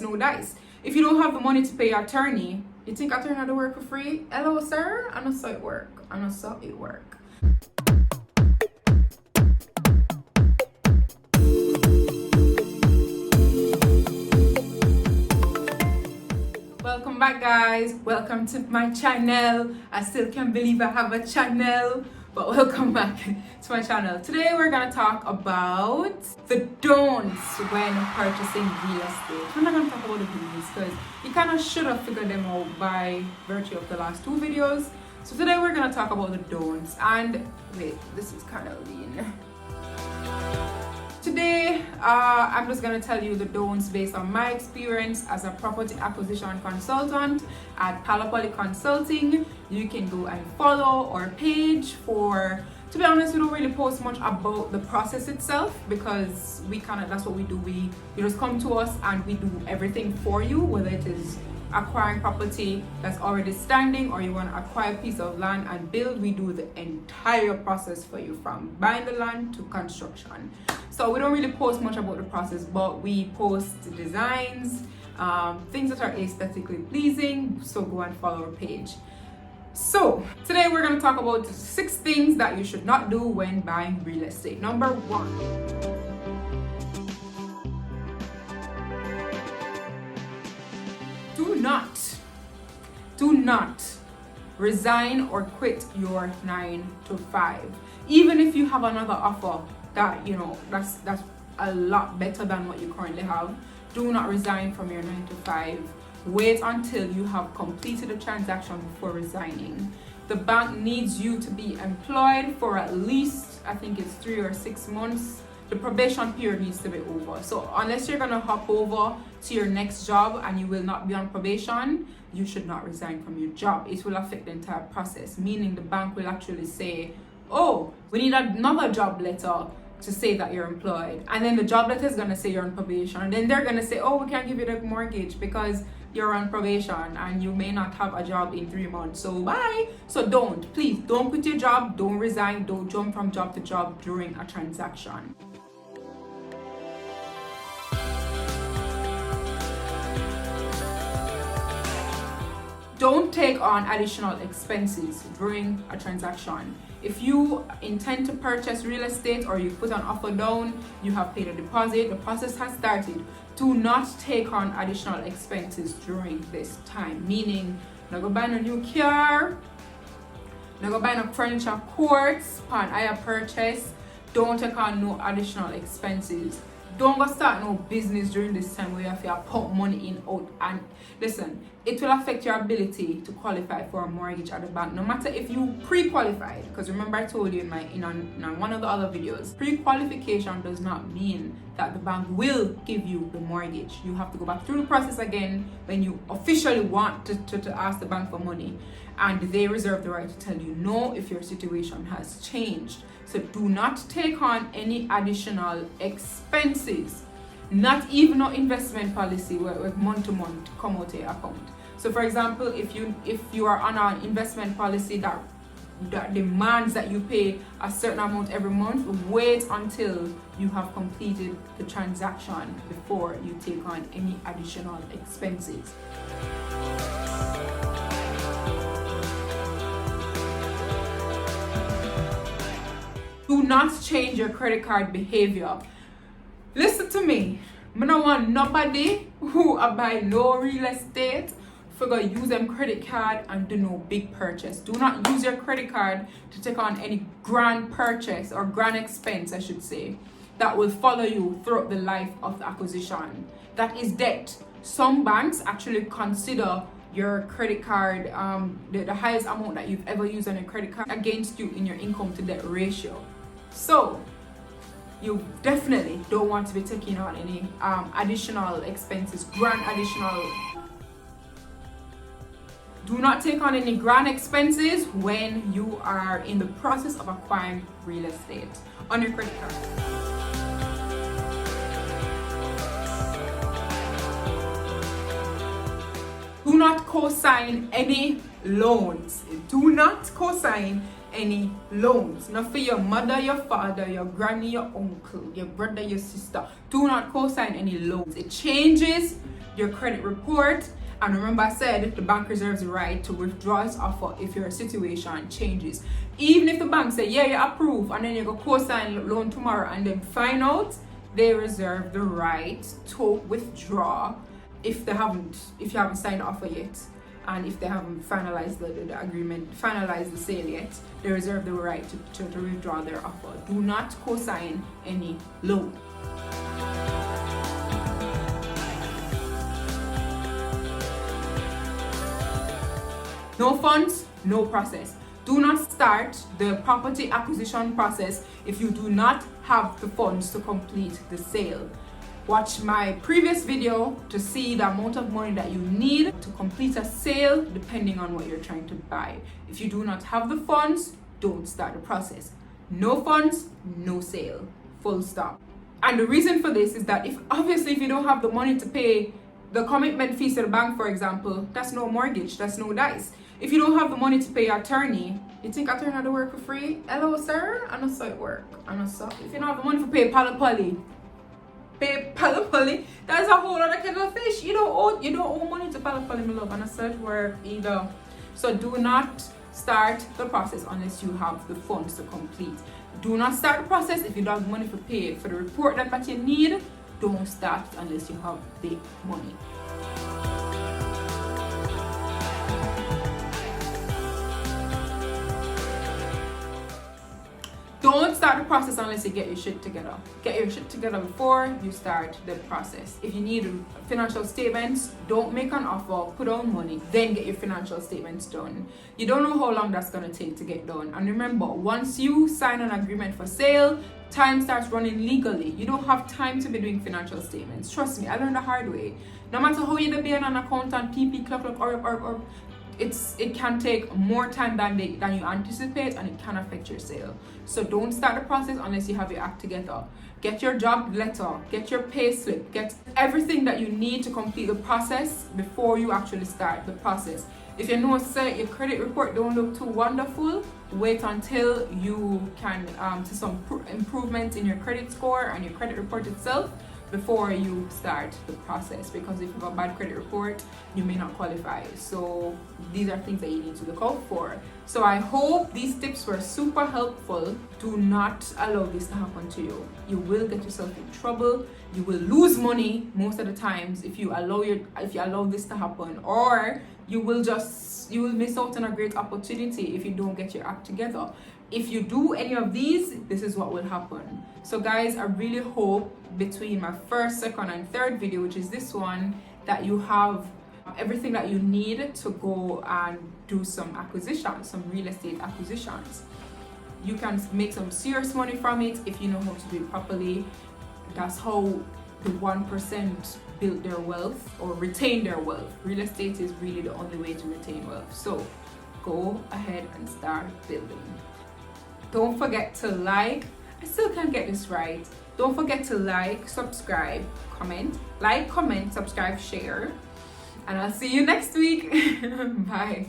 that's no dice. If you don't have the money to pay your attorney, you think attorney had to work for free? Hello, sir. I know saw it work. I know saw it work. Welcome back, guys. Welcome to my channel. I still can't believe I have a channel, but welcome back to my channel. Today we're gonna talk about the don'ts when purchasing real estate. I'm not gonna talk about the do's because you kind of should have figured them out by virtue of the last two videos. So today we're gonna talk about the don'ts. And wait, this is kind of lean. Today, I'm just going to tell you the don'ts based on my experience as a property acquisition consultant at Palapoli Consulting. You can go and follow our page for, to be honest, we don't really post much about the process itself because that's what we do. You just come to us and we do everything for you, whether it is acquiring property that's already standing or you want to acquire a piece of land and build. We do the entire process for you from buying the land to construction. So we don't really post much about the process, but we post designs, things that are aesthetically pleasing. So go and follow our page. So today we're going to talk about 6 things that you should not do when buying real estate. Number 1. Do not resign or quit your 9 to 5. Even if you have another offer that, that's a lot better than what you currently have, do not resign from your 9 to 5. Wait until you have completed the transaction before resigning. The bank needs you to be employed for at least, I think it's 3 or 6 months. The probation period needs to be over. So unless you're gonna hop over to your next job and you will not be on probation, you should not resign from your job. It will affect the entire process, meaning the bank will actually say, oh, we need another job letter to say that you're employed. And then the job letter is gonna say you're on probation. And then they're gonna say, oh, we can't give you the mortgage because you're on probation and you may not have a job in 3 months. So bye. So please don't quit your job, don't resign, don't jump from job to job during a transaction. Don't take on additional expenses during a transaction. If you intend to purchase real estate or you put an offer down, you have paid a deposit, the process has started. Do not take on additional expenses during this time. Meaning, not go buy a new car, not go buy no furniture courts, upon hire purchase. Don't take on no additional expenses. Don't go start no business during this time where you have to pump money in out. And listen, it will affect your ability to qualify for a mortgage at the bank. No matter if you pre-qualified, because remember I told you in one of the other videos, pre-qualification does not mean that the bank will give you the mortgage. You have to go back through the process again when you officially want to ask the bank for money, and they reserve the right to tell you no if your situation has changed. So do not take on any additional expenses, not even no investment policy where month to month come out of your account. So for example, if you are on an investment policy that demands that you pay a certain amount every month, wait until you have completed the transaction before you take on any additional expenses. Do not change your credit card behavior. Listen to me. I don't want nobody who buy no real estate figure use them credit card and do no big purchase. Do not use your credit card to take on any grand purchase or grand expense, I should say, that will follow you throughout the life of the acquisition. That is debt. Some banks actually consider your credit card, the highest amount that you've ever used on your credit card against you in your income to debt ratio. So you definitely don't want to be taking on any additional expenses, Do not take on any grand expenses when you are in the process of acquiring real estate on your credit card. Do not co-sign any loans. Do not co-sign any loans. Not for your mother, your father, your granny, your uncle, your brother, your sister. Do not co-sign any loans. It changes your credit report. And remember, I said the bank reserves the right to withdraw its offer if your situation changes. Even if the bank say, yeah, you approve, and then you go co-sign loan tomorrow and then find out, they reserve the right to withdraw if you haven't signed the offer yet, and if they haven't finalized the agreement, finalized the sale yet, they reserve the right to withdraw their offer. Do not co-sign any loan. No funds, no process. Do not start the property acquisition process if you do not have the funds to complete the sale. Watch my previous video to see the amount of money that you need to complete a sale depending on what you're trying to buy. If you do not have the funds, don't start the process. No funds, no sale. Full stop. And the reason for this is that if you don't have the money to pay the commitment fees to the bank, for example, that's no mortgage, that's no dice. If you don't have the money to pay your attorney, you think attorney had to work for free? Hello, sir? I know so it work. I know so. If you don't have the money to pay palapali, that's a whole other kettle of fish. You don't owe money to palapali, my love, and I said work either. So do not start the process unless you have the funds to complete. Do not start the process if you don't have money to pay for the report that you need. Don't start unless you have the money. Don't start the process unless you get your shit together. Get your shit together before you start the process. If you need financial statements, don't make an offer, put on money, then get your financial statements done. You don't know how long that's going to take to get done. And remember, once you sign an agreement for sale, time starts running legally. You don't have time to be doing financial statements. Trust me, I learned the hard way. No matter how you be an accountant, PP, clock, or it can take more time than you anticipate, and it can affect your sale. So don't start the process unless you have your act together. Get your job letter, get your pay slip, get everything that you need to complete the process before you actually start the process. If you know your credit report don't look too wonderful, wait until you can see some improvement in your credit score and your credit report itself before you start the process, because if you have a bad credit report, you may not qualify. So these are things that you need to look out for. So I hope these tips were super helpful. Do not allow this to happen to you. You will get yourself in trouble. You will lose money most of the times if you allow this to happen, or you will miss out on a great opportunity if you don't get your act together. If you do any of these, this is what will happen. So guys, I really hope between my first, second, and third video, which is this one, that you have everything that you need to go and do some acquisitions, some real estate acquisitions. You can make some serious money from it if you know how to do it properly. That's how the 1% build their wealth or retain their wealth. Real estate is really the only way to retain wealth. So go ahead and start building. Don't forget to like. I still can't get this right. Don't forget to like, subscribe, comment. Like, comment, subscribe, share. And I'll see you next week. Bye.